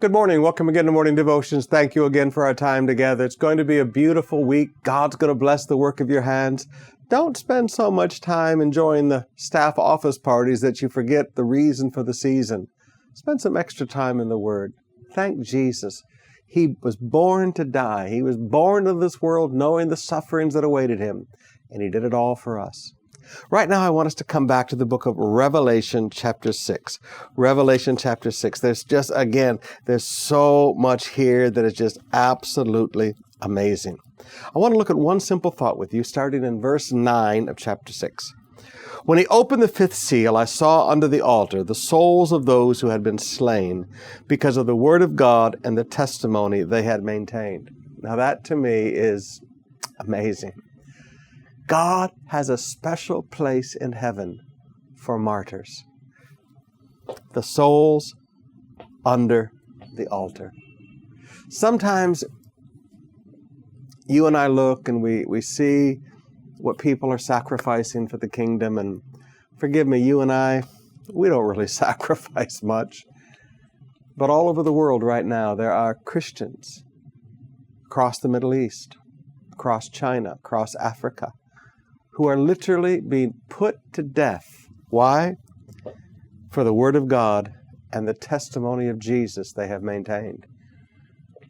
Good morning. Welcome again to Morning Devotions. Thank you again for our time together. It's going to be a beautiful week. God's going to bless the work of your hands. Don't spend so much time enjoying the staff office parties that you forget the reason for the season. Spend some extra time in the Word. Thank Jesus. He was born to die. He was born into this world knowing the sufferings that awaited Him, and He did it all for us. Right now, I want us to come back to the book of Revelation chapter 6. Revelation chapter 6. There's so much here that is just absolutely amazing. I want to look at one simple thought with you, starting in verse 9 of chapter 6. When he opened the fifth seal, I saw under the altar the souls of those who had been slain because of the word of God and the testimony they had maintained. Now that to me is amazing. God has a special place in heaven for martyrs. The souls under the altar. Sometimes you and I look and we see what people are sacrificing for the kingdom, and forgive me, you and I, we don't really sacrifice much. But all over the world right now, there are Christians across the Middle East, across China, across Africa, who are literally being put to death. Why? For the Word of God and the testimony of Jesus they have maintained.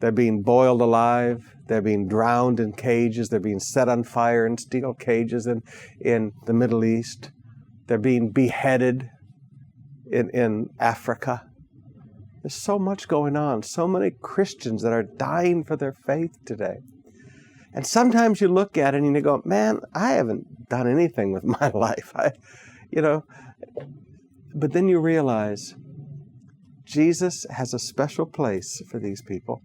They're being boiled alive. They're being drowned in cages. They're being set on fire in steel cages in the Middle East. They're being beheaded in Africa. There's so much going on. So many Christians that are dying for their faith today. And sometimes you look at it and you go, man, I haven't done anything with my life. But then you realize Jesus has a special place for these people.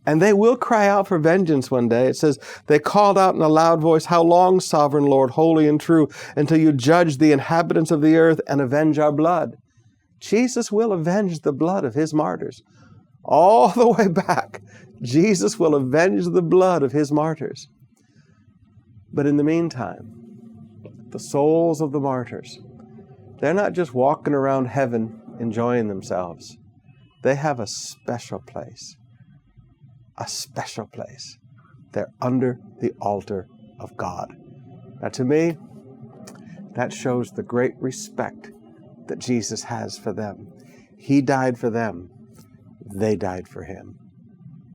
And they will cry out for vengeance one day. It says, they called out in a loud voice, "How long, sovereign Lord, holy and true, until you judge the inhabitants of the earth and avenge our blood?" Jesus will avenge the blood of His martyrs. All the way back, Jesus will avenge the blood of His martyrs. But in the meantime, the souls of the martyrs, they're not just walking around heaven enjoying themselves. They have a special place. A special place. They're under the altar of God. Now to me, that shows the great respect that Jesus has for them. He died for them. They died for Him.